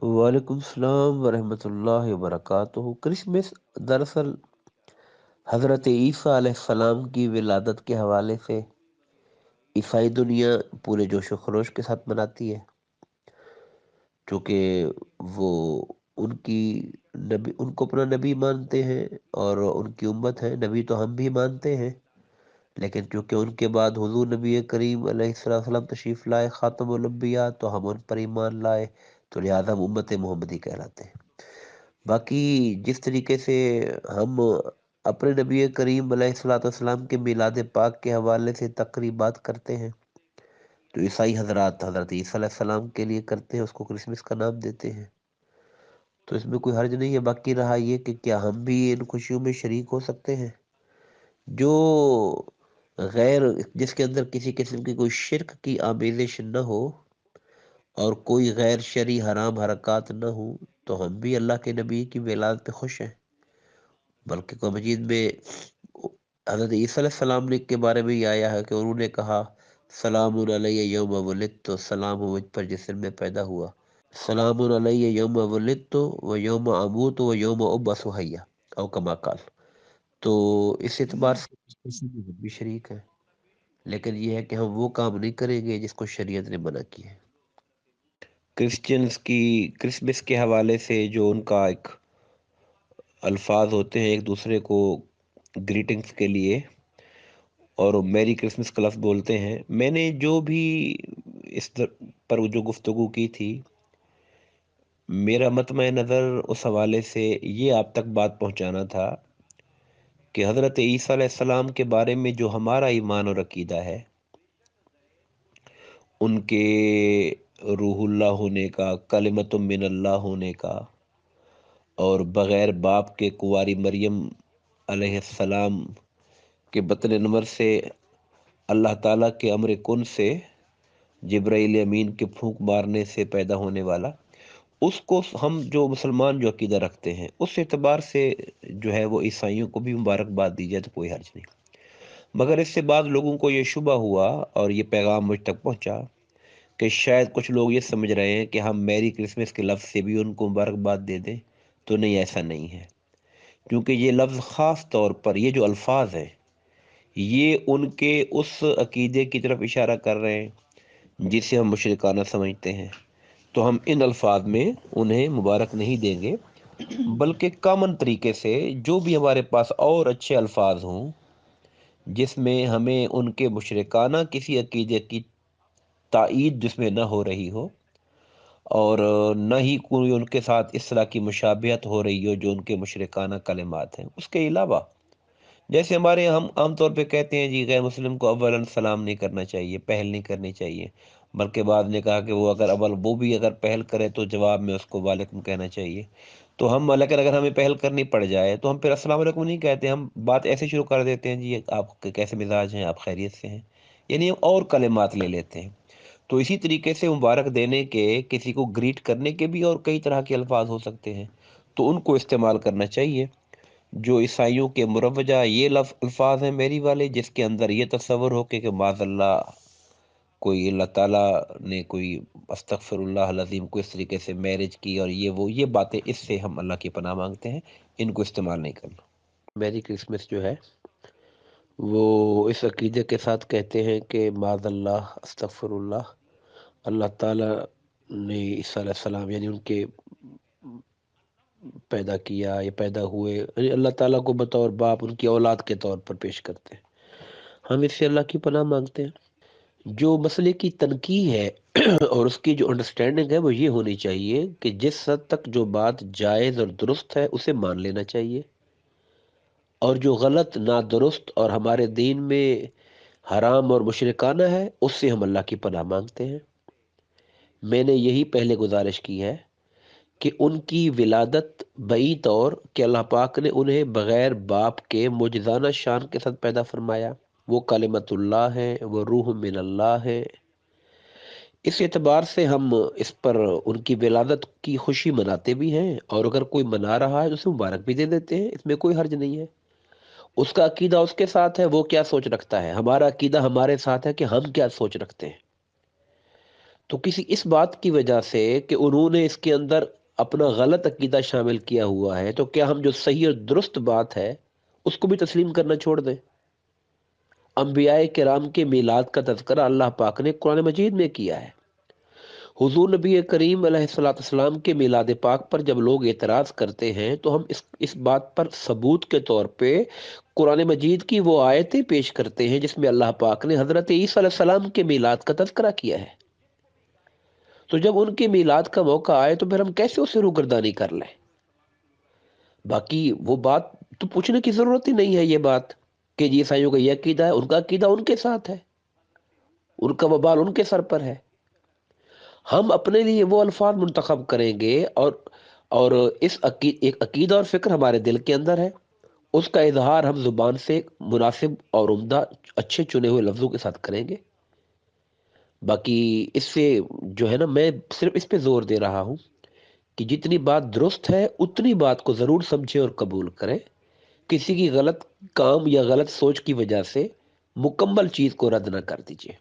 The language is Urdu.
وعلیکم السلام ورحمۃ اللہ وبرکاتہ۔ کرسمس دراصل حضرت عیسیٰ علیہ السلام کی ولادت کے حوالے سے عیسائی دنیا پورے جوش و خروش کے ساتھ مناتی ہے، چونکہ وہ ان کی نبی، ان کو اپنا نبی مانتے ہیں اور ان کی امت ہے۔ نبی تو ہم بھی مانتے ہیں، لیکن چونکہ ان کے بعد حضور نبی کریم علیہ السلام تشریف لائے خاتم الانبیاء، تو ہم ان پر ایمان لائے، تو لہٰذا ہم امت محمدی کہلاتے ہیں۔ باقی جس طریقے سے ہم اپنے نبی کریم علیہ السلام کے میلاد پاک کے حوالے سے تقریبات کرتے ہیں، تو عیسائی حضرات حضرت عیسیٰ علیہ السلام کے لیے کرتے ہیں، اس کو کرسمس کا نام دیتے ہیں، تو اس میں کوئی حرج نہیں ہے۔ باقی رہا یہ کہ کیا ہم بھی ان خوشیوں میں شریک ہو سکتے ہیں؟ جو غیر، جس کے اندر کسی قسم کی کوئی شرک کی آمیزش نہ ہو اور کوئی غیر شرعی حرام حرکات نہ ہوں، تو ہم بھی اللہ کے نبی کی میلاد پہ خوش ہیں۔ بلکہ قرآن مجید میں حضرت عیسیٰ علیہ السلام نے کے بارے میں یہ آیا ہے کہ انہوں نے کہا سلام علیہ یوم ولدت، تو سلام ہو مجھ پر جس دن میں پیدا ہوا، سلام علیہ یوم ولدت و یوم اموت و یوم ابعث حیا، او کما قال۔ تو اس اعتبار سے خوشی میں ہم بھی شریک ہیں، لیکن یہ ہے کہ ہم وہ کام نہیں کریں گے جس کو شریعت نے منع کیا ہے۔ کرسچنز کی کرسمس کے حوالے سے جو ان کا ایک الفاظ ہوتے ہیں ایک دوسرے کو گریٹنگز کے لیے، اور میری کرسمس کا لفظ بولتے ہیں، میں نے جو بھی اس پر جو گفتگو کی تھی، میرا مطمع نظر اس حوالے سے یہ آپ تک بات پہنچانا تھا کہ حضرت عیسیٰ علیہ السلام کے بارے میں جو ہمارا ایمان اور عقیدہ ہے، ان کے روح اللہ ہونے کا، کلمۃ من اللہ ہونے کا، اور بغیر باپ کے کنواری مریم علیہ السلام کے بطن انور سے اللہ تعالیٰ کے امر کن سے جبرائیل امین کے پھونک مارنے سے پیدا ہونے والا، اس کو ہم جو مسلمان جو عقیدہ رکھتے ہیں اس اعتبار سے جو ہے وہ عیسائیوں کو بھی مبارکباد دی جائے تو کوئی حرج نہیں۔ مگر اس سے بعض لوگوں کو یہ شبہ ہوا اور یہ پیغام مجھ تک پہنچا کہ شاید کچھ لوگ یہ سمجھ رہے ہیں کہ ہم میری کرسمس کے لفظ سے بھی ان کو مبارکباد دے دیں، تو نہیں، ایسا نہیں ہے، کیونکہ یہ لفظ خاص طور پر یہ جو الفاظ ہیں یہ ان کے اس عقیدے کی طرف اشارہ کر رہے ہیں جسے ہم مشرکانہ سمجھتے ہیں، تو ہم ان الفاظ میں انہیں مبارک نہیں دیں گے، بلکہ کامن طریقے سے جو بھی ہمارے پاس اور اچھے الفاظ ہوں جس میں ہمیں ان کے مشرکانہ کسی عقیدے کی تائید جس میں نہ ہو رہی ہو، اور نہ ہی کوئی ان کے ساتھ اس طرح کی مشابہت ہو رہی ہو جو ان کے مشرکانہ کلمات ہیں، اس کے علاوہ جیسے ہمارے ہم عام طور پہ کہتے ہیں جی غیر مسلم کو اولاً سلام نہیں کرنا چاہیے، پہل نہیں کرنی چاہیے، بلکہ بعد نے کہا کہ وہ اگر وہ بھی اگر پہل کرے تو جواب میں اس کو وعلیکم کہنا چاہیے، تو ہم لیکن اگر ہمیں پہل کرنی پڑ جائے تو ہم پھر السلام علیکم نہیں کہتے، ہم بات ایسے شروع کر دیتے ہیں جی آپ کیسے مزاج ہیں، آپ خیریت سے ہیں، یعنی اور کلمات لے لیتے ہیں۔ تو اسی طریقے سے مبارک دینے کے، کسی کو گریٹ کرنے کے بھی اور کئی طرح کے الفاظ ہو سکتے ہیں، تو ان کو استعمال کرنا چاہیے۔ جو عیسائیوں کے مروجہ یہ لفظ الفاظ ہیں میری والے، جس کے اندر یہ تصور ہو کہ معاذ اللہ کوئی اللہ تعالیٰ نے کوئی استغفر اللہ العظیم کو اس طریقے سے میرج کی اور یہ باتیں، اس سے ہم اللہ کی پناہ مانگتے ہیں، ان کو استعمال نہیں کرنا۔ میری کرسمس جو ہے وہ اس عقیدے کے ساتھ کہتے ہیں کہ معاذ اللہ، استغفر اللہ، اللہ تعالیٰ نے عیسیٰ علیہ السلام یعنی ان کے پیدا کیا یا پیدا ہوئے، یعنی اللہ تعالیٰ کو بطور باپ ان کی اولاد کے طور پر پیش کرتے ہیں، ہم اس سے اللہ کی پناہ مانگتے ہیں۔ جو مسئلے کی تنقیح ہے اور اس کی جو انڈرسٹینڈنگ ہے وہ یہ ہونی چاہیے کہ جس حد تک جو بات جائز اور درست ہے اسے مان لینا چاہیے، اور جو غلط، نادرست اور ہمارے دین میں حرام اور مشرکانہ ہے اس سے ہم اللہ کی پناہ مانگتے ہیں۔ میں نے یہی پہلے گزارش کی ہے کہ ان کی ولادت بئی طور کہ اللہ پاک نے انہیں بغیر باپ کے معجزانہ شان کے ساتھ پیدا فرمایا، وہ کلمت اللہ ہے، وہ روح من اللہ ہے، اس اعتبار سے ہم اس پر ان کی ولادت کی خوشی مناتے بھی ہیں، اور اگر کوئی منا رہا ہے تو اسے مبارک بھی دے دیتے ہیں، اس میں کوئی حرج نہیں ہے۔ اس کا عقیدہ اس کے ساتھ ہے، وہ کیا سوچ رکھتا ہے، ہمارا عقیدہ ہمارے ساتھ ہے کہ ہم کیا سوچ رکھتے ہیں۔ تو کسی اس بات کی وجہ سے کہ انہوں نے اس کے اندر اپنا غلط عقیدہ شامل کیا ہوا ہے، تو کیا ہم جو صحیح اور درست بات ہے اس کو بھی تسلیم کرنا چھوڑ دیں؟ انبیاء کرام کے میلاد کا تذکرہ اللہ پاک نے قرآن مجید میں کیا ہے۔ حضور نبی کریم علیہ الصلوۃ والسلام کے میلاد پاک پر جب لوگ اعتراض کرتے ہیں تو ہم اس بات پر ثبوت کے طور پہ قرآن مجید کی وہ آیتیں پیش کرتے ہیں جس میں اللہ پاک نے حضرت عیسیٰ علیہ السلام کے میلاد کا تذکرہ کیا ہے۔ تو جب ان کے میلاد کا موقع آئے تو پھر ہم کیسے اسے روگردانی کر لیں؟ باقی وہ بات تو پوچھنے کی ضرورت ہی نہیں ہے، یہ بات کہ جی عیسائیوں کا یہ عقیدہ ہے، ان کا عقیدہ ان کے ساتھ ہے، ان کا وبال ان کے سر پر ہے۔ ہم اپنے لیے وہ الفاظ منتخب کریں گے، اور ایک عقیدہ اور فکر ہمارے دل کے اندر ہے، اس کا اظہار ہم زبان سے مناسب اور عمدہ اچھے چنے ہوئے لفظوں کے ساتھ کریں گے۔ باقی اس سے جو ہے نا، میں صرف اس پہ زور دے رہا ہوں کہ جتنی بات درست ہے اتنی بات کو ضرور سمجھیں اور قبول کریں۔ کسی کی غلط کام یا غلط سوچ کی وجہ سے مکمل چیز کو رد نہ کر دیجیے۔